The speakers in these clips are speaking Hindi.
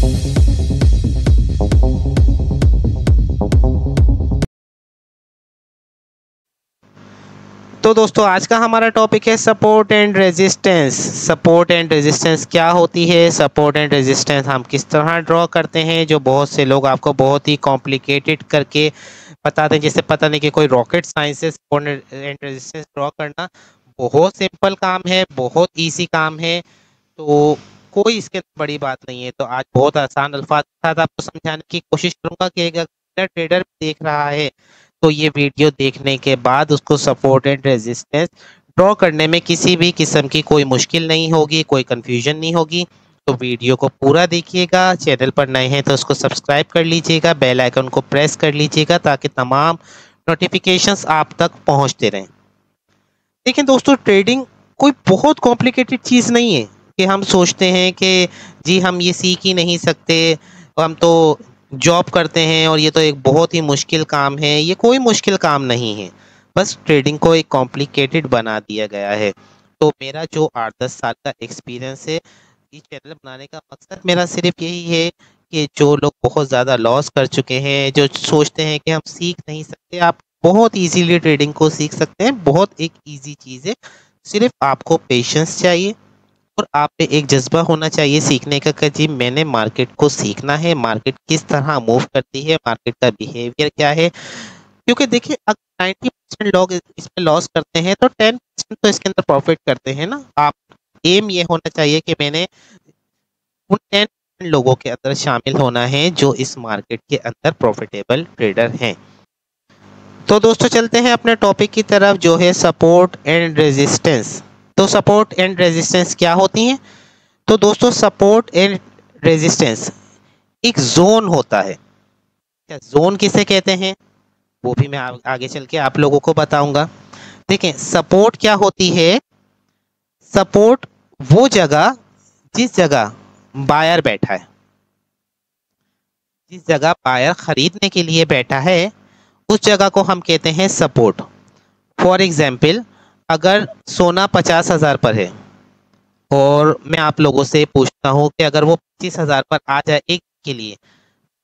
तो दोस्तों आज का हमारा टॉपिक है support and resistance. Support and resistance क्या होती है, सपोर्ट एंड रेजिस्टेंस हम किस तरह ड्रॉ करते हैं, जो बहुत से लोग आपको बहुत ही कॉम्प्लिकेटेड करके बताते हैं, जैसे पता नहीं कि कोई रॉकेट साइंस है। सपोर्ट एंड रेजिस्टेंस ड्रॉ करना बहुत सिंपल काम है, बहुत ईजी काम है, तो कोई इसके अंदर बड़ी बात नहीं है। तो आज बहुत आसान अल्फाज के साथ आपको समझाने की कोशिश करूंगा कि अगर ट्रेडर देख रहा है तो ये वीडियो देखने के बाद उसको सपोर्ट एंड रेजिस्टेंस ड्रॉ करने में किसी भी किस्म की कोई मुश्किल नहीं होगी, कोई कंफ्यूजन नहीं होगी। तो वीडियो को पूरा देखिएगा। चैनल पर नए हैं तो उसको सब्सक्राइब कर लीजिएगा, बेल आइकन को प्रेस कर लीजिएगा ताकि तमाम नोटिफिकेशंस आप तक पहुंचते रहें। देखिए दोस्तों, ट्रेडिंग कोई बहुत कॉम्प्लिकेटेड चीज़ नहीं है कि हम सोचते हैं कि जी हम ये सीख ही नहीं सकते, हम तो जॉब करते हैं और ये तो एक बहुत ही मुश्किल काम है। ये कोई मुश्किल काम नहीं है, बस ट्रेडिंग को एक कॉम्प्लिकेटेड बना दिया गया है। तो मेरा जो 8-10 साल का एक्सपीरियंस है, ये चैनल बनाने का मकसद मेरा सिर्फ यही है कि जो लोग बहुत ज़्यादा लॉस कर चुके हैं, जो सोचते हैं कि हम सीख नहीं सकते, आप बहुत इजीली ट्रेडिंग को सीख सकते हैं। बहुत एक इजी चीज़ है, सिर्फ आपको पेशेंस चाहिए और आप पे एक जज्बा होना चाहिए सीखने का कि जी मैंने मार्केट को सीखना है, मार्केट किस तरह मूव करती है, मार्केट का बिहेवियर क्या है। क्योंकि देखिए अगर 90% लोग इसमें लॉस करते हैं तो 10% तो इसके अंदर प्रॉफिट करते हैं ना। आप एम ये होना चाहिए कि मैंने उन 10% लोगों के अंदर शामिल होना है जो इस मार्केट के अंदर प्रॉफिटेबल ट्रेडर हैं। तो दोस्तों चलते हैं अपने टॉपिक की तरफ, जो है सपोर्ट एंड रेजिस्टेंस। तो सपोर्ट एंड रेजिस्टेंस क्या होती हैं? तो दोस्तों सपोर्ट एंड रेजिस्टेंस एक जोन होता है। क्या जोन किसे कहते हैं वो भी मैं आगे चल के आप लोगों को बताऊंगा। देखें सपोर्ट क्या होती है। सपोर्ट वो जगह जिस जगह बायर बैठा है, जिस जगह बायर खरीदने के लिए बैठा है, उस जगह को हम कहते हैं सपोर्ट। फॉर एग्जाम्पल, अगर सोना 50,000 पर है और मैं आप लोगों से पूछता हूँ कि अगर वो 25,000 पर आ जाए एक के लिए,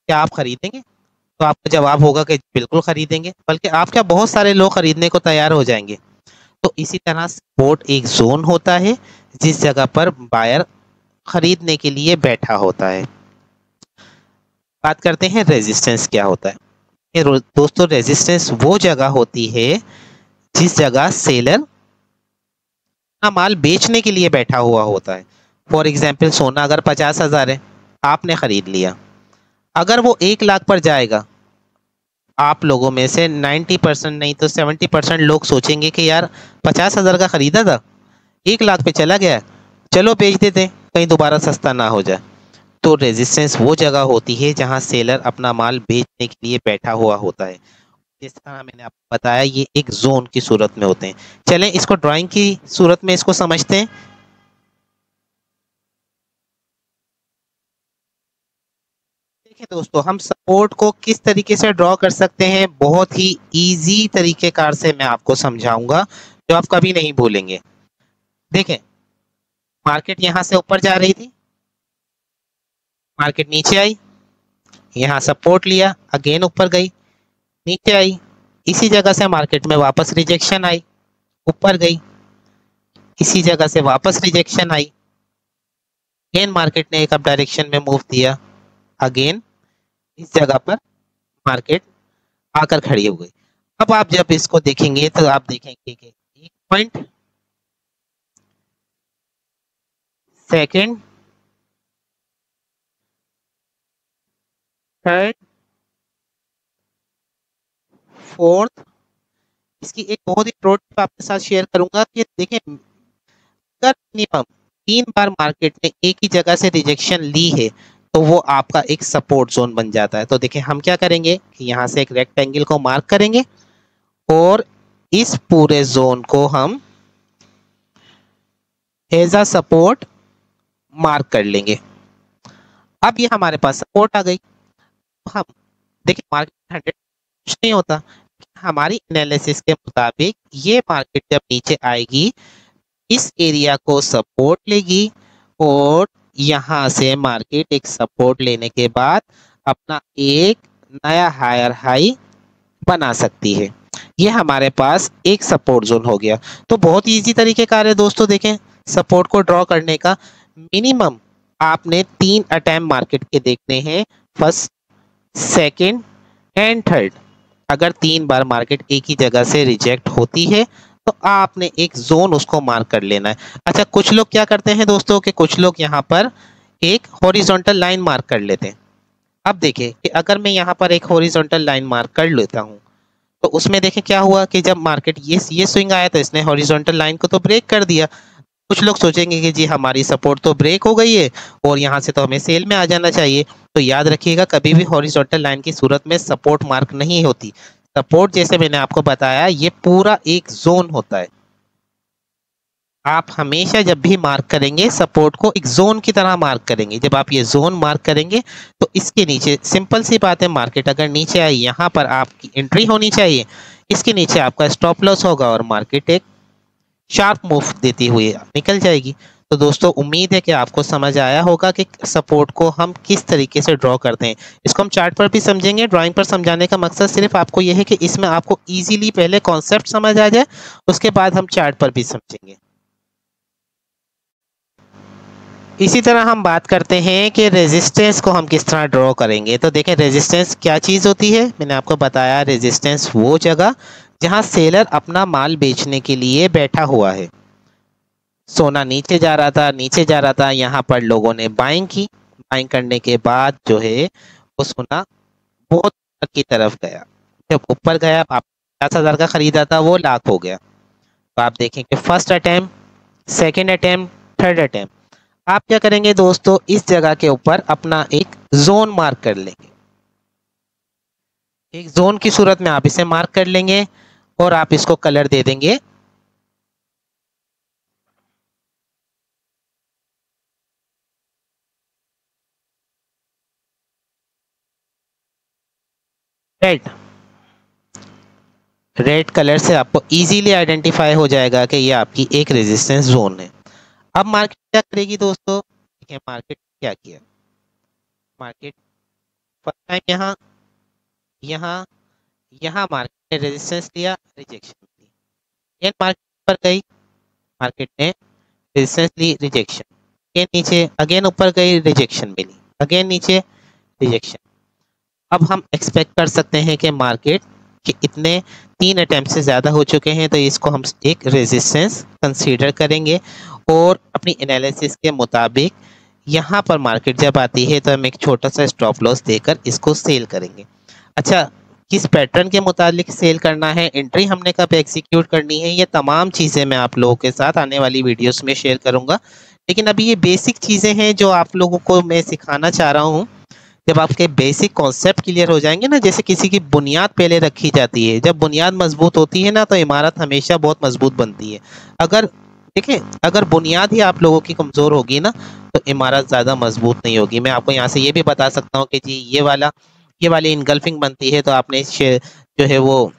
क्या आप खरीदेंगे? तो आपका जवाब होगा कि बिल्कुल खरीदेंगे, बल्कि आप क्या बहुत सारे लोग खरीदने को तैयार हो जाएंगे। तो इसी तरह सपोर्ट एक जोन होता है जिस जगह पर बायर खरीदने के लिए बैठा होता है। बात करते हैं रेजिस्टेंस क्या होता है। दोस्तों रेजिस्टेंस वो जगह होती है जिस जगह सेलर अपना माल बेचने के लिए बैठा हुआ होता है। फॉर एग्जाम्पल, सोना अगर 50,000 है, आपने खरीद लिया, अगर वो 1 लाख पर जाएगा, आप लोगों में से 90% नहीं तो 70% लोग सोचेंगे कि यार 50,000 का खरीदा था, 1 लाख पे चला गया, चलो बेच देते कहीं दोबारा सस्ता ना हो जाए। तो रेजिस्टेंस वो जगह होती है जहां सेलर अपना माल बेचने के लिए बैठा हुआ होता है। जिस तरह मैंने आपको बताया, ये एक जोन की सूरत में होते हैं। चलें इसको ड्राइंग की सूरत में इसको समझते हैं। देखिए दोस्तों, हम सपोर्ट को किस तरीके से ड्रॉ कर सकते हैं, बहुत ही इजी तरीकेकार से मैं आपको समझाऊंगा जो आप कभी नहीं भूलेंगे। देखें, मार्केट यहां से ऊपर जा रही थी, मार्केट नीचे आई, यहाँ सपोर्ट लिया, अगेन ऊपर गई, नीचे आई, इसी जगह से मार्केट में वापस रिजेक्शन आई, ऊपर गई, इसी जगह से वापस रिजेक्शन आई, अगेन मार्केट ने एक अप डायरेक्शन में मूव दिया, अगेन इस जगह पर मार्केट आकर खड़ी हो गई। अब आप जब इसको देखेंगे तो आप देखेंगे कि एक पॉइंट, सेकंड, थर्ड, फोर्थ। इसकी एक बहुत ही प्रो टिप आपके साथ शेयर करूंगा कि देखें, अगर मिनिमम 3 बार मार्केट ने एक ही जगह से रिजेक्शन ली है तो वो आपका एक सपोर्ट जोन बन जाता है। तो देखिए हम क्या करेंगे कि यहाँ से एक रेक्टेंगल को मार्क करेंगे और इस पूरे जोन को हम एज अ सपोर्ट मार्क कर लेंगे। अब ये हमारे पास सपोर्ट आ गई। हम देखिए मार्केट 100 कुछ नहीं होता, हमारी एनालिसिस के मुताबिक ये मार्केट जब नीचे आएगी, इस एरिया को सपोर्ट लेगी और यहाँ से मार्केट एक सपोर्ट लेने के बाद अपना एक नया हायर हाई बना सकती है। ये हमारे पास एक सपोर्ट जोन हो गया। तो बहुत इजी तरीके कार है दोस्तों, देखें सपोर्ट को ड्रॉ करने का। मिनिमम आपने 3 अटेम्प्ट मार्केट के देखने हैं, फर्स्ट, सेकंड एंड थर्ड। अगर 3 बार मार्केट एक ही जगह से रिजेक्ट होती है तो आपने एक जोन उसको मार्क कर लेना है। अच्छा, कुछ लोग क्या करते हैं दोस्तों कि कुछ लोग यहाँ पर एक हॉरिजॉन्टल लाइन मार्क कर लेते हैं। अब देखिए कि अगर मैं यहाँ पर एक हॉरिजॉन्टल लाइन मार्क कर लेता हूँ तो उसमें देखें क्या हुआ कि जब मार्केट ये स्विंग आया तो इसने हॉरिजॉन्टल लाइन को तो ब्रेक कर दिया। कुछ लोग सोचेंगे कि जी हमारी सपोर्ट तो ब्रेक हो गई है और यहाँ से तो हमें सेल में आ जाना चाहिए। तो याद रखिएगा, कभी भी हॉरिजॉन्टल लाइन की सूरत में सपोर्ट मार्क नहीं होती। सपोर्ट जैसे मैंने आपको बताया ये पूरा एक जोन होता है। आप हमेशा जब भी मार्क करेंगे सपोर्ट को एक जोन की तरह मार्क करेंगे। जब आप ये जोन मार्क करेंगे तो इसके नीचे सिंपल सी बात है, मार्केट अगर नीचे आई यहाँ पर आपकी एंट्री होनी चाहिए, इसके नीचे आपका स्टॉप लॉस होगा और मार्केट एक शार्प मूव देती हुई निकल जाएगी। तो दोस्तों उम्मीद है कि आपको समझ आया होगा कि सपोर्ट को हम किस तरीके से ड्रॉ करते हैं। इसको हम चार्ट पर भी समझेंगे। ड्राइंग पर समझाने का मकसद सिर्फ आपको यह है कि इसमें आपको इजीली पहले कॉन्सेप्ट समझ आ जाए, उसके बाद हम चार्ट पर भी समझेंगे। इसी तरह हम बात करते हैं कि रेजिस्टेंस को हम किस तरह ड्रॉ करेंगे। तो देखें रेजिस्टेंस क्या चीज़ होती है। मैंने आपको बताया रेजिस्टेंस वो जगह जहां सेलर अपना माल बेचने के लिए बैठा हुआ है। सोना नीचे जा रहा था, नीचे जा रहा था, यहाँ पर लोगों ने बाइंग की। बाइंग करने के बाद जो है वो सोना बहुत ऊपर की तरफ गया। जब ऊपर गया, आप 50,000 का खरीदा था, वो लाख हो गया। तो आप देखेंगे first attempt, second attempt, third attempt, आप क्या करेंगे दोस्तों, इस जगह के ऊपर अपना एक जोन मार्क कर लेंगे। एक जोन की सूरत में आप इसे मार्क कर लेंगे और आप इसको कलर दे देंगे रेड। रेड कलर से आपको इजीली आइडेंटिफाई हो जाएगा कि ये आपकी एक रेजिस्टेंस जोन है। अब मार्केट क्या करेगी दोस्तों, देखिए मार्केट क्या किया। मार्केट फर्स्ट टाइम यहाँ यहाँ यहाँ मार्केट ने रेजिस्टेंस लिया, रिजेक्शन ली। अगेन मार्केट ऊपर गई, मार्केट ने रेजिस्टेंस ली, रिजेक्शन। अगेन नीचे, अगेन ऊपर गई, रिजेक्शन मिली, अगेन नीचे, रिजेक्शन। अब हम एक्सपेक्ट कर सकते हैं कि मार्केट के इतने 3 अटेम्प्ट से ज़्यादा हो चुके हैं तो इसको हम एक रेजिस्टेंस कंसीडर करेंगे और अपनी एनालिसिस के मुताबिक यहाँ पर मार्केट जब आती है तो हम एक छोटा सा स्टॉप लॉस देकर इसको सेल करेंगे। अच्छा, किस पैटर्न के मुताबिक सेल करना है, एंट्री हमने कब एग्जीक्यूट करनी है, ये तमाम चीज़ें मैं आप लोगों के साथ आने वाली वीडियोस में शेयर करूँगा। लेकिन अभी ये बेसिक चीज़ें हैं जो आप लोगों को मैं सिखाना चाह रहा हूँ। जब आपके बेसिक कॉन्सेप्ट क्लियर हो जाएंगे ना, जैसे किसी की बुनियाद पहले रखी जाती है, जब बुनियाद मजबूत होती है ना तो इमारत हमेशा बहुत मजबूत बनती है। अगर देखिए, अगर बुनियाद ही आप लोगों की कमज़ोर होगी ना तो इमारत ज़्यादा मजबूत नहीं होगी। मैं आपको यहाँ से ये भी बता सकता हूँ कि जी ये वाली इनगल्फिंग बनती है तो आपने जो है वो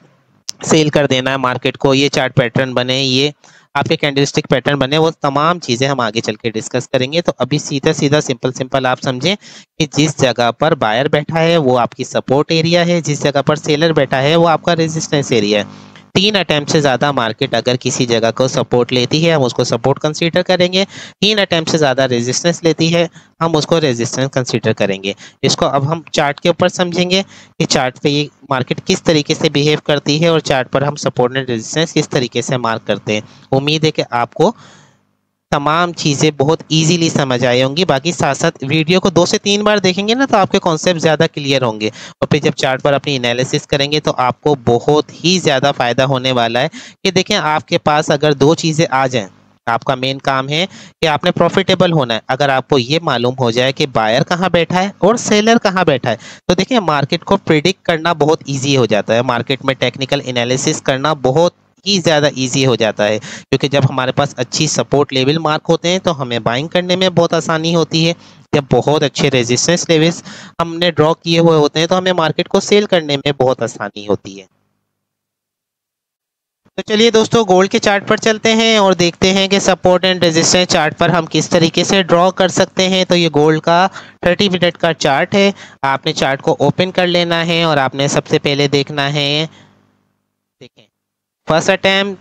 सेल कर देना है मार्केट को। ये चार्ट पैटर्न बने, ये आपके कैंडलस्टिक पैटर्न बने, वो तमाम चीज़ें हम आगे चल के डिस्कस करेंगे। तो अभी सीधा सीधा सिंपल सिंपल आप समझें कि जिस जगह पर बायर बैठा है वो आपकी सपोर्ट एरिया है, जिस जगह पर सेलर बैठा है वो आपका रेजिस्टेंस एरिया है। 3 अटेम्प्ट से ज़्यादा मार्केट अगर किसी जगह को सपोर्ट लेती है हम उसको सपोर्ट कंसीडर करेंगे। 3 अटेम्प्ट से ज़्यादा रेजिस्टेंस लेती है हम उसको रेजिस्टेंस कंसीडर करेंगे। इसको अब हम चार्ट के ऊपर समझेंगे कि चार्ट पे ये मार्केट किस तरीके से बिहेव करती है और चार्ट पर हम सपोर्ट एंड रेजिस्टेंस किस तरीके से मार्क करते हैं। उम्मीद है कि आपको तमाम चीज़ें बहुत इजीली समझ आई होंगी। बाकी साथ साथ वीडियो को 2 से 3 बार देखेंगे ना तो आपके कॉन्सेप्ट ज़्यादा क्लियर होंगे और फिर जब चार्ट पर अपनी एनालिसिस करेंगे तो आपको बहुत ही ज़्यादा फ़ायदा होने वाला है। कि देखें, आपके पास अगर 2 चीज़ें आ जाएं, आपका मेन काम है कि आपने प्रॉफिटेबल होना है। अगर आपको ये मालूम हो जाए कि बायर कहाँ बैठा है और सेलर कहाँ बैठा है तो देखिए मार्केट को प्रिडिक्ट करना बहुत ईजी हो जाता है। मार्केट में टेक्निकल एनालिसिस करना बहुत ही ज़्यादा इजी हो जाता है, क्योंकि जब हमारे पास अच्छी सपोर्ट लेवल मार्क होते हैं तो हमें बाइंग करने में बहुत आसानी होती है। जब बहुत अच्छे रेजिस्टेंस लेवल्स हमने ड्रॉ किए हुए होते हैं तो हमें मार्केट को सेल करने में बहुत आसानी होती है। तो चलिए दोस्तों गोल्ड के चार्ट पर चलते हैं और देखते हैं कि सपोर्ट एंड रेजिस्टेंस चार्ट पर हम किस तरीके से ड्रॉ कर सकते हैं। तो ये गोल्ड का 30 मिनट का चार्ट है। आपने चार्ट को ओपन कर लेना है और आपने सबसे पहले देखना है, देखें, first attempt,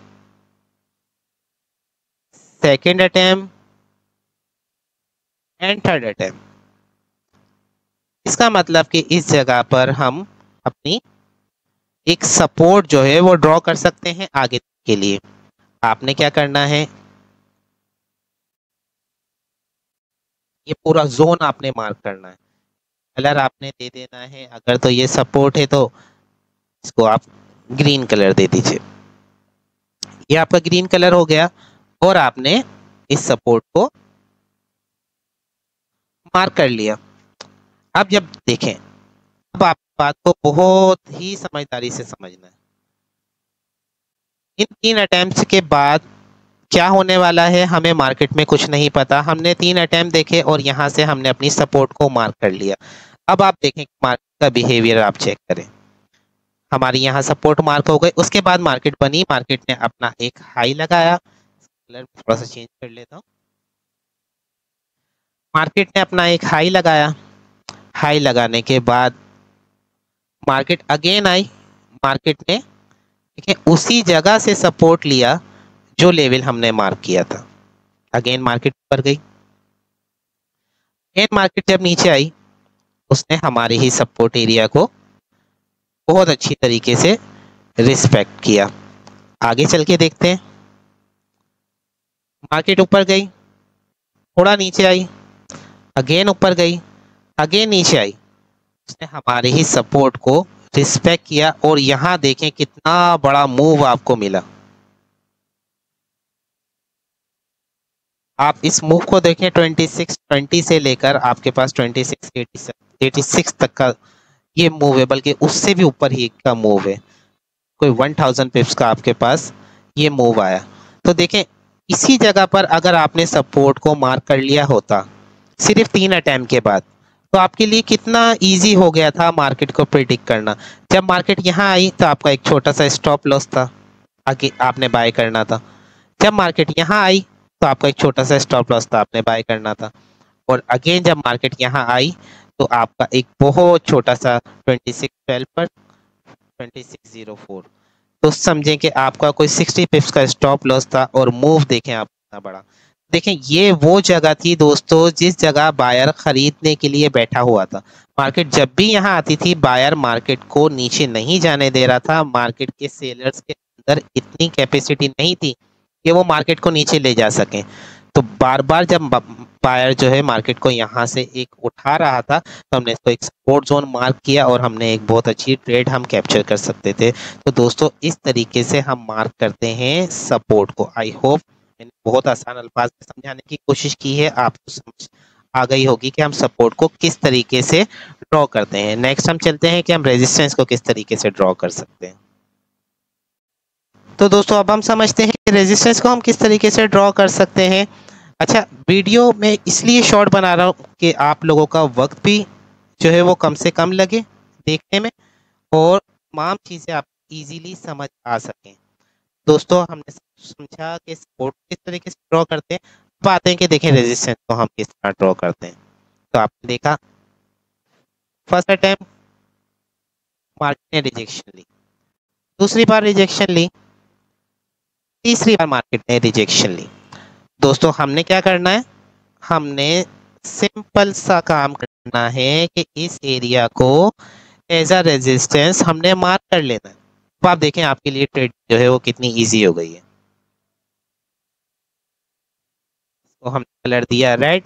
second attempt and third attempt. इसका मतलब कि इस जगह पर हम अपनी एक सपोर्ट जो है वो ड्रॉ कर सकते हैं आगे के लिए। आपने क्या करना है, ये पूरा जोन आपने मार्क करना है, कलर आपने दे देना है। अगर तो ये सपोर्ट है तो इसको आप ग्रीन कलर दे दीजिए। ये आपका ग्रीन कलर हो गया और आपने इस सपोर्ट को मार्क कर लिया। अब जब देखें, अब आप बात को बहुत ही समझदारी से समझना है। इन 3 अटेम्प्ट्स के बाद क्या होने वाला है हमें मार्केट में कुछ नहीं पता। हमने 3 अटेम्प्ट देखे और यहाँ से हमने अपनी सपोर्ट को मार्क कर लिया। अब आप देखें मार्केट का बिहेवियर आप चेक करें। हमारी यहाँ सपोर्ट मार्क हो गई, उसके बाद मार्केट बनी, मार्केट ने अपना एक हाई लगाया। कलर थोड़ा सा चेंज कर लेता हूँ। मार्केट ने अपना एक हाई लगाया, हाई लगाने के बाद मार्केट अगेन आई, मार्केट ने ठीक है उसी जगह से सपोर्ट लिया जो लेवल हमने मार्क किया था। अगेन मार्केट ऊपर गई, अगेन मार्केट जब नीचे आई उसने हमारे ही सपोर्ट एरिया को बहुत अच्छी तरीके से रिस्पेक्ट किया। आगे चल के देखते हैं, मार्केट ऊपर गई, थोड़ा नीचे आई, अगेन ऊपर गई, अगेन नीचे आई, उसने हमारे ही सपोर्ट को रिस्पेक्ट किया और यहाँ देखें कितना बड़ा मूव आपको मिला। आप इस मूव को देखें, 2620 से लेकर आपके पास 2686 तक का ये मूव है, बल्कि उससे भी ऊपर ही का मूव है। कोई 1000 पिप्स का आपके पास ये मूव आया। तो देखें इसी जगह पर अगर आपने सपोर्ट को मार्क कर लिया होता सिर्फ 3 अटेम्प्ट के बाद, तो आपके लिए कितना इजी हो गया था मार्केट को प्रिडिक्ट करना। जब मार्केट यहाँ आई तो आपका एक छोटा सा स्टॉप लॉस था, आगे आपने बाय करना था। जब मार्केट यहाँ आई तो आपका एक छोटा सा स्टॉप लॉस था, आपने बाय करना था। और अगेन जब मार्केट यहाँ आई तो आपका एक बहुत छोटा सा 2612 पर 2604, तो समझें कि आपका कोई 60 पिप्स का स्टॉप लॉस था और मूव देखें आप कितना बड़ा। देखें ये वो जगह थी दोस्तों जिस जगह बायर खरीदने के लिए बैठा हुआ था। मार्केट जब भी यहाँ आती थी बायर मार्केट को नीचे नहीं जाने दे रहा था। मार्केट के सेलर्स के अंदर इतनी कैपेसिटी नहीं थी कि वो मार्केट को नीचे ले जा सकें। तो बार बार जब बायर जो है मार्केट को यहाँ से एक उठा रहा था तो हमने इसको एक सपोर्ट जोन मार्क किया और हमने एक बहुत अच्छी ट्रेड हम कैप्चर कर सकते थे। तो दोस्तों इस तरीके से हम मार्क करते हैं सपोर्ट को। आई होप मैंने बहुत आसान अल्फाज में समझाने की कोशिश की है, आपको समझ आ गई होगी कि हम सपोर्ट को किस तरीके से ड्रॉ करते हैं। नेक्स्ट हम चलते हैं कि हम रेजिस्टेंस को किस तरीके से ड्रॉ कर सकते हैं। तो दोस्तों अब हम समझते हैं कि रेजिस्टेंस को हम किस तरीके से ड्रॉ कर सकते हैं। अच्छा, वीडियो में इसलिए शॉर्ट बना रहा हूँ कि आप लोगों का वक्त भी जो है वो कम से कम लगे देखने में और तमाम चीज़ें आप इजीली समझ आ सकें। दोस्तों हमने समझा कि सपोर्ट किस तरीके से ड्रॉ करते हैं। अब आते हैं कि देखें रेजिस्टेंस को हम किस तरह ड्रॉ करते हैं। तो आपने देखा फर्स्ट अटेम्प्ट मार्केट ने रिजेक्शन ली, दूसरी बार रिजेक्शन ली, तीसरी बार मार्केट ने रिजेक्शन ली। दोस्तों हमने क्या करना है, हमने सिंपल सा काम करना है कि इस एरिया को एज अ रेजिस्टेंस हमने मार्क कर लेना है। तो आप देखें आपके लिए ट्रेड जो है वो कितनी इजी हो गई है। तो हमने कलर दिया रेड।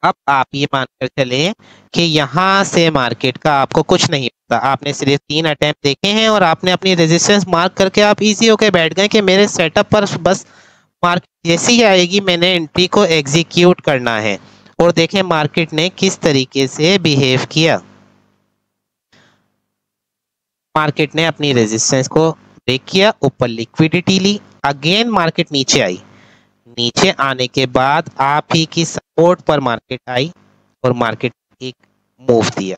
अब आप ये मानकर चलें कि यहाँ से मार्केट का आपको कुछ नहीं पता, आपने सिर्फ 3 अटेम्प्ट देखे हैं और आपने अपनी रेजिस्टेंस मार्क करके आप इजी होके बैठ गए कि मेरे सेटअप पर बस मार्केट जैसी ही आएगी मैंने एंट्री को एग्जीक्यूट करना है। और देखें मार्केट ने किस तरीके से बिहेव किया। मार्केट ने अपनी रेजिस्टेंस को ब्रेक किया, ऊपर लिक्विडिटी ली, अगेन मार्केट नीचे आई, नीचे आने के बाद आप ही की सपोर्ट पर मार्केट आई और मार्केट एक मूव दिया,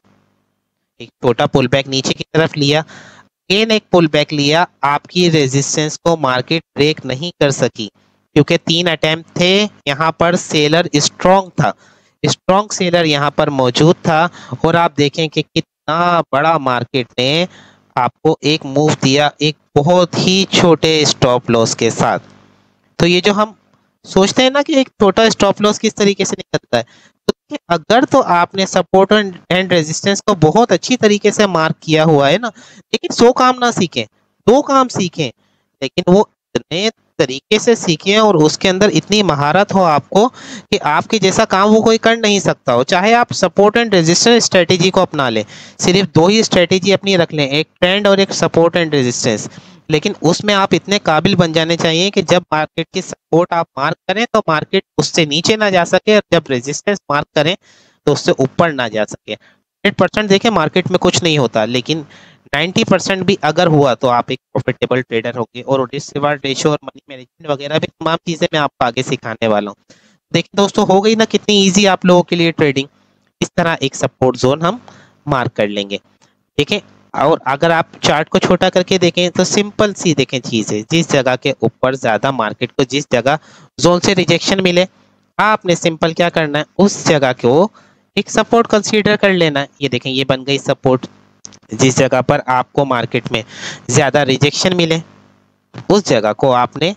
एक छोटा पुल बैक नीचे की तरफ लिया, अगेन एक पुल बैक लिया, आपकी रेजिस्टेंस को मार्केट ब्रेक नहीं कर सकी क्योंकि 3 अटेम्प्ट थे। यहाँ पर सेलर स्ट्रॉन्ग था, स्ट्रॉन्ग सेलर यहाँ पर मौजूद था और आप देखें कि कितना बड़ा मार्केट ने आपको एक मूव दिया एक बहुत ही छोटे स्टॉप लॉस के साथ। तो ये जो हम सोचते हैं ना कि एक छोटा स्टॉप लॉस किस तरीके से निकलता है, तो देखिए अगर तो आपने सपोर्ट एंड रेजिस्टेंस को बहुत अच्छी तरीके से मार्क किया हुआ है ना, लेकिन 100 काम ना सीखें, 2 काम सीखें, लेकिन वो इतने तरीके से सीखें और उसके अंदर इतनी महारत हो आपको कि आपके जैसा काम वो कोई कर नहीं सकता हो। चाहे आप सपोर्ट एंड रेजिस्टेंस स्ट्रेटेजी को अपना लें, सिर्फ 2 ही स्ट्रेटेजी अपनी रख लें, एक ट्रेंड और एक सपोर्ट एंड रेजिस्टेंस, लेकिन उसमें आप इतने काबिल बन जाने चाहिए कि जब मार्केट की सपोर्ट आप मार्क करें तो मार्केट उससे नीचे ना जा सके और जब रेजिस्टेंस मार्क करें तो उससे ऊपर ना जा सके। 100% देखिए मार्केट में कुछ नहीं होता, लेकिन 90% भी अगर हुआ तो आप एक प्रॉफिटेबल ट्रेडर होंगे। और रिस्क रिवार्ड रेशियो और मनी मैनेजमेंट वगैरह भी तमाम चीजें मैं आपको आगे सिखाने वाला हूँ। देखिए दोस्तों, हो गई ना कितनी इजी आप लोगों के लिए ट्रेडिंग। इस तरह एक सपोर्ट जोन हम मार्क कर लेंगे, ठीक है। और अगर आप चार्ट को छोटा करके देखें तो सिंपल सी देखें चीज है, जिस जगह के ऊपर ज्यादा मार्केट को जिस जगह जोन से रिजेक्शन मिले, आपने सिंपल क्या करना है, उस जगह को एक सपोर्ट कंसीडर कर लेना है। ये देखें ये बन गई सपोर्ट। जिस जगह पर आपको मार्केट में ज्यादा रिजेक्शन मिले उस जगह को आपने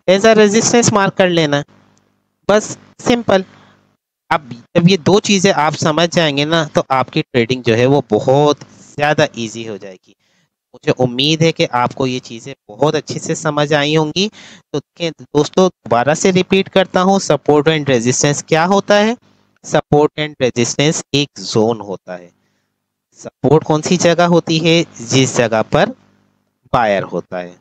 एज अ रेजिस्टेंस मार्क कर लेना है, बस सिंपल। अब जब ये 2 चीजें आप समझ जाएंगे ना तो आपकी ट्रेडिंग जो है वो बहुत ज़्यादा इजी हो जाएगी। मुझे उम्मीद है कि आपको ये चीज़ें बहुत अच्छे से समझ आई होंगी। तो दोस्तों दोबारा से रिपीट करता हूँ, सपोर्ट एंड रेजिस्टेंस क्या होता है। सपोर्ट एंड रेजिस्टेंस एक जोन होता है। सपोर्ट कौन सी जगह होती है, जिस जगह पर बायर होता है,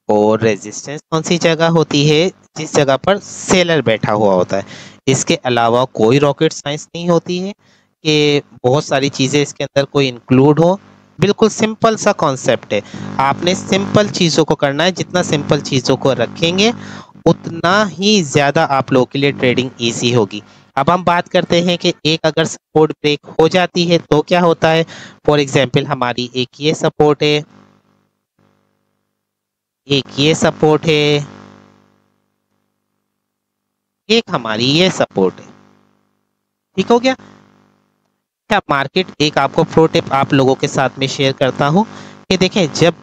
और रेजिस्टेंस कौन सी जगह होती है, जिस जगह पर सेलर बैठा हुआ होता है। इसके अलावा कोई रॉकेट साइंस नहीं होती है कि बहुत सारी चीज़ें इसके अंदर कोई इंक्लूड हो। बिल्कुल सिंपल सा कॉन्सेप्ट है, आपने सिंपल चीज़ों को करना है। जितना सिंपल चीज़ों को रखेंगे उतना ही ज़्यादा आप लोगों के लिए ट्रेडिंग इजी होगी। अब हम बात करते हैं कि एक अगर सपोर्ट ब्रेक हो जाती है तो क्या होता है। फॉर एग्जाम्पल हमारी एक ये सपोर्ट है, एक ये सपोर्ट है, एक हमारी ये सपोर्ट है, ठीक हो गया। क्या मार्केट एक आपको प्रो टिप आप लोगों के साथ में शेयर करता हूँ कि देखें जब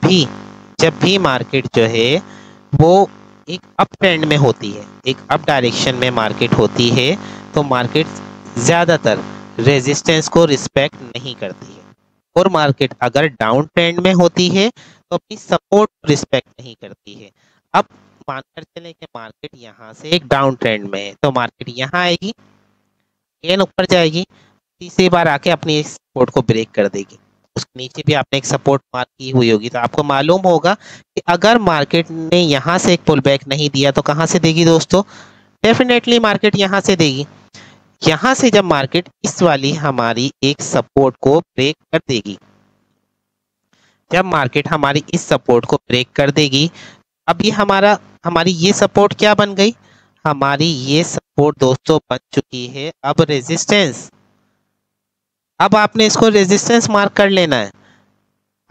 भी मार्केट जो है वो एक अप ट्रेंड में होती है, एक अप डायरेक्शन में मार्केट होती है, तो मार्केट ज़्यादातर रेजिस्टेंस को रिस्पेक्ट नहीं करती है। और मार्केट अगर डाउन ट्रेंड में होती है तो अपनी सपोर्ट को रिस्पेक्ट नहीं करती है। अब मानकर चलें कि मार्केट यहाँ से एक डाउन ट्रेंड में है तो मार्केट यहाँ आएगी, एन ऊपर जाएगी, तीसरी बार आके अपनी एक सपोर्ट को ब्रेक कर देगी। उसके नीचे भी आपने एक सपोर्ट मार्क की हुई होगी, तो आपको मालूम होगा कि अगर मार्केट ने यहाँ से एक पुल बैक नहीं दिया तो कहाँ से देगी दोस्तों, डेफिनेटली मार्केट यहाँ से देगी। यहाँ से जब मार्केट इस वाली हमारी एक सपोर्ट को ब्रेक कर देगी, जब मार्केट हमारी इस सपोर्ट को ब्रेक कर देगी, अब ये हमारी ये सपोर्ट क्या बन गई, हमारी ये सपोर्ट दोस्तों बन चुकी है अब रेजिस्टेंस। अब आपने इसको रेजिस्टेंस मार्क कर लेना है।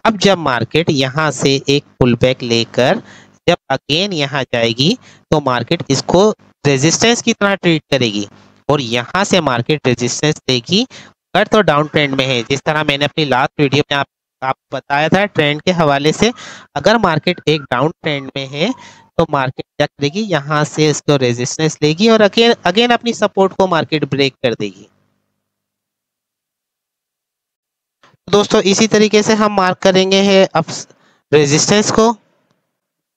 अब जब मार्केट यहाँ से एक पुल बैक लेकर जब अगेन यहाँ जाएगी तो मार्केट इसको रेजिस्टेंस की तरह ट्रीट करेगी और यहाँ से मार्केट रेजिस्टेंस देगी अगर तो डाउन ट्रेंड में है। जिस तरह मैंने अपनी लास्ट वीडियो में आप बताया था ट्रेंड के हवाले से, अगर मार्केट एक डाउन ट्रेंड में है तो मार्केट क्या करेगी, यहाँ से इसको रेजिस्टेंस लेगी और अगेन अपनी सपोर्ट को मार्केट ब्रेक कर देगी। दोस्तों इसी तरीके से हम मार्क करेंगे है अब रेजिस्टेंस को।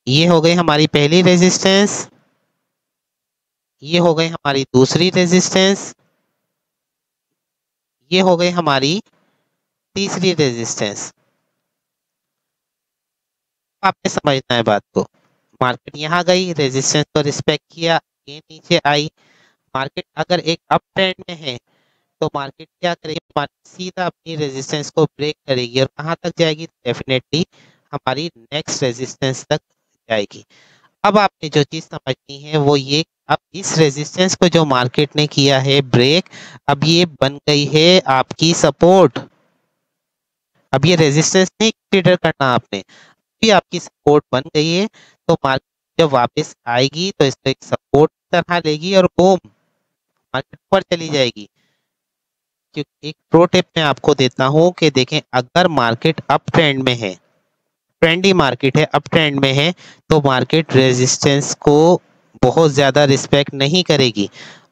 ये हो गई हमारी पहली रेजिस्टेंस, ये हो गई हमारी दूसरी रेजिस्टेंस, ये हो गई हमारी तीसरी रेजिस्टेंस। आपने समझना है बात को। मार्केट यहाँ गई, रेजिस्टेंस को रिस्पेक्ट किया, ये नीचे आई। मार्केट अगर एक अप ट्रेंड में है तो मार्केट क्या करेगी, मार्केट सीधा अपनी रेजिस्टेंस को ब्रेक करेगी और कहाँ तक जाएगी, डेफिनेटली हमारी नेक्स्ट रेजिस्टेंस तक जाएगी। अब आपने जो चीज़ समझनी है वो ये, अब इस रेजिस्टेंस को जो मार्केट ने किया है ब्रेक, अब ये बन गई है आपकी सपोर्ट। अब ये रेजिस्टेंस नहीं कंसीडर करना आपने, भी आपकी सपोर्ट बन गई है। तो मार्केट जब वापस आएगी तो इसको एक सपोर्ट तरह लेगी और बूम मार्केट ऊपर चली जाएगी। क्योंकि एक प्रो टिप मैं आपको देता हूँ कि देखें, अगर मार्केट अप ट्रेंड में है, ट्रेंडी मार्केट है, अप ट्रेंड में है, तो मार्केट रेजिस्टेंस को बहुत ज़्यादा रिस्पेक्ट नहीं करेगी,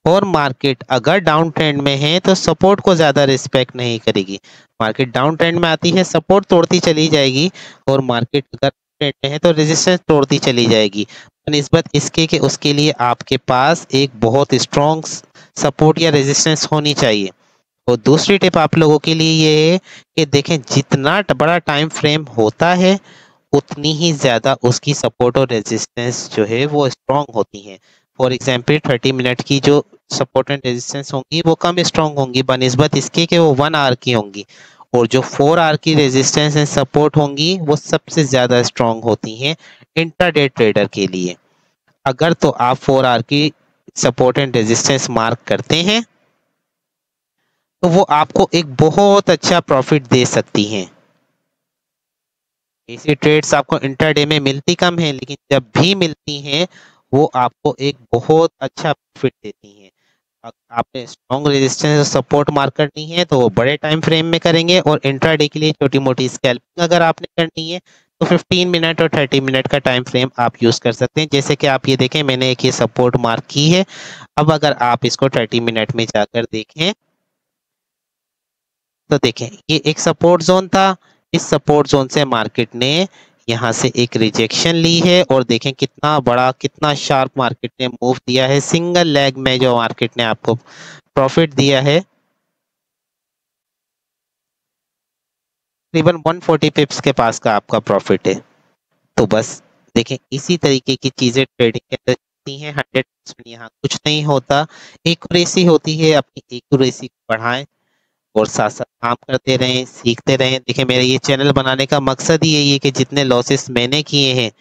और मार्केट अगर डाउन ट्रेंड में है तो सपोर्ट को ज़्यादा रिस्पेक्ट नहीं करेगी। मार्केट डाउन ट्रेंड में आती है, सपोर्ट तोड़ती चली जाएगी, और मार्केट अगर ट्रेंड में है तो रेजिस्टेंस तोड़ती चली जाएगी। निस्बत इसके कि उसके लिए आपके पास एक बहुत स्ट्रॉन्ग सपोर्ट या रेजिस्टेंस होनी चाहिए। और दूसरी टिप आप लोगों के लिए ये है कि देखें, जितना बड़ा टाइम फ्रेम होता है उतनी ही ज़्यादा उसकी सपोर्ट और रेजिस्टेंस जो है वो स्ट्रॉन्ग होती हैं। फॉर एग्जांपल 30 मिनट की जो सपोर्ट एंड रेजिस्टेंस होंगी वो कम स्ट्रॉन्ग होंगी बनिस्बत इसके कि वो 1 आवर की होंगी, और जो 4 आवर की रेजिस्टेंस एंड सपोर्ट होंगी वो सबसे ज़्यादा स्ट्रॉन्ग होती हैं इंट्राडे ट्रेडर के लिए। अगर तो आप 4 आवर की सपोर्ट एंड रेजिस्टेंस मार्क करते हैं तो वो आपको एक बहुत अच्छा प्रॉफिट दे सकती हैं। ऐसी ट्रेड्स आपको इंट्राडे में मिलती कम है, लेकिन जब भी मिलती हैं वो आपको एक बहुत अच्छा प्रॉफिट देती हैं। आपने स्ट्रॉन्ग रेजिस्टेंस और सपोर्ट मार्क करनी है तो वो बड़े टाइम फ्रेम में करेंगे, और इंट्राडे के लिए छोटी मोटी स्कैल्पिंग अगर आपने करनी है तो 15 मिनट और 30 मिनट का टाइम फ्रेम आप यूज़ कर सकते हैं। जैसे कि आप ये देखें, मैंने एक ये सपोर्ट मार्क की है। अब अगर आप इसको 30 मिनट में जाकर देखें तो देखें, ये एक सपोर्ट जोन था, इस सपोर्ट जोन से मार्केट ने यहाँ से एक रिजेक्शन ली है, और देखें कितना बड़ा, कितना शार्प मार्केट ने मूव दिया है। सिंगल लेग में जो मार्केट ने आपको प्रॉफिट दिया है तकरीबन 140 पिप्स के पास का आपका प्रॉफिट है। तो बस देखें, इसी तरीके की चीजें ट्रेडिंग के अंदर होती हैं। 100% यहाँ कुछ नहीं होता, एक्यूरेसी होती है। अपनी एक्यूरेसी को बढ़ाएं और साथ साथ काम करते रहें, सीखते रहें। देखिए, मेरे ये चैनल बनाने का मकसद ही यही है कि जितने लॉसेस मैंने किए हैं,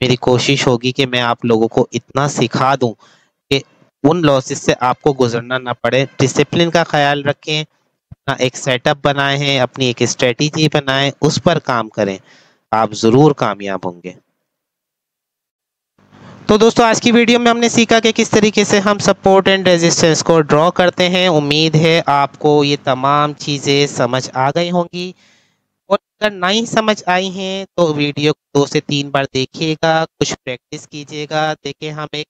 मेरी कोशिश होगी कि मैं आप लोगों को इतना सिखा दूं कि उन लॉसेस से आपको गुजरना ना पड़े। डिसिप्लिन का ख्याल रखें, अपना एक सेटअप बनाए हैं, अपनी एक स्ट्रेटेजी बनाएं, उस पर काम करें, आप ज़रूर कामयाब होंगे। तो दोस्तों, आज की वीडियो में हमने सीखा कि किस तरीके से हम सपोर्ट एंड रेजिस्टेंस को ड्रॉ करते हैं। उम्मीद है आपको ये तमाम चीज़ें समझ आ गई होंगी, और अगर नहीं समझ आई हैं तो वीडियो 2 से 3 बार देखिएगा, कुछ प्रैक्टिस कीजिएगा। देखिए, हम एक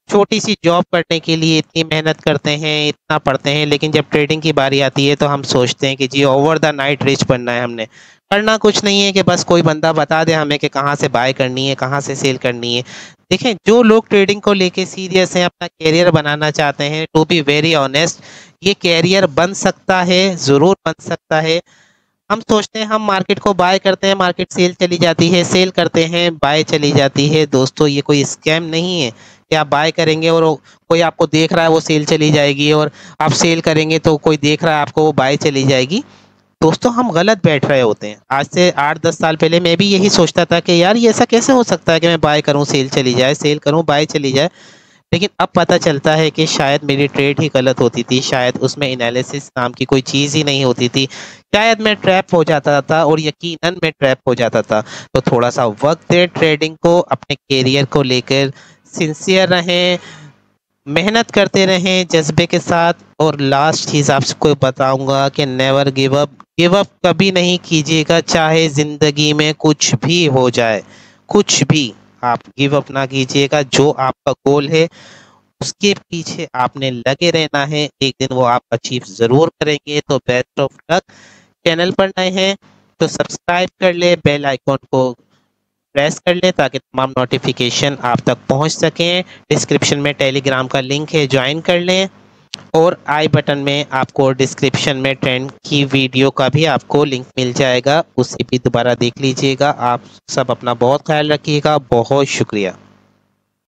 छोटी सी जॉब करने के लिए इतनी मेहनत करते हैं, इतना पढ़ते हैं, लेकिन जब ट्रेडिंग की बारी आती है तो हम सोचते हैं कि जी ओवर द नाइट रिच बनना है। हमने करना कुछ नहीं है कि बस कोई बंदा बता दे हमें कि कहाँ से बाय करनी है, कहाँ से सेल करनी है। देखें, जो लोग ट्रेडिंग को लेके सीरियस हैं, अपना कैरियर बनाना चाहते हैं, टू बी वेरी ऑनेस्ट, ये कैरियर बन सकता है, ज़रूर बन सकता है। हम सोचते हैं, हम मार्केट को बाय करते हैं, मार्केट सेल चली जाती है, सेल करते हैं, बाय चली जाती है। दोस्तों, ये कोई स्कैम नहीं है कि आप बाय करेंगे और कोई आपको देख रहा है वो सेल चली जाएगी, और आप सेल करेंगे तो कोई देख रहा है आपको वो बाय चली जाएगी। दोस्तों, हम गलत बैठ रहे होते हैं। आज से 8-10 साल पहले मैं भी यही सोचता था कि यार, ये ऐसा कैसे हो सकता है कि मैं बाय करूं सेल चली जाए, सेल करूं बाय चली जाए। लेकिन अब पता चलता है कि शायद मेरी ट्रेड ही गलत होती थी, शायद उसमें एनालिसिस नाम की कोई चीज़ ही नहीं होती थी, शायद मैं ट्रैप हो जाता था, और यकीनन मैं ट्रैप हो जाता था। तो थोड़ा सा वक्त दें ट्रेडिंग को, अपने कैरियर को लेकर सिंसियर रहें, मेहनत करते रहें जज्बे के साथ। और लास्ट चीज़ आपको बताऊंगा कि never give up, give up कभी नहीं कीजिएगा, चाहे ज़िंदगी में कुछ भी हो जाए, कुछ भी आप गिव अप ना कीजिएगा। जो आपका गोल है उसके पीछे आपने लगे रहना है, एक दिन वो आप अचीव ज़रूर करेंगे। तो बेस्ट ऑफ लक। चैनल पर नए हैं तो सब्सक्राइब कर ले, बेल आइकॉन को प्रेस कर ले ताकि तमाम नोटिफिकेशन आप तक पहुंच सकें। डिस्क्रिप्शन में टेलीग्राम का लिंक है, ज्वाइन कर लें, और आई बटन में आपको डिस्क्रिप्शन में ट्रेंड की वीडियो का भी आपको लिंक मिल जाएगा, उसे भी दोबारा देख लीजिएगा। आप सब अपना बहुत ख्याल रखिएगा। बहुत शुक्रिया।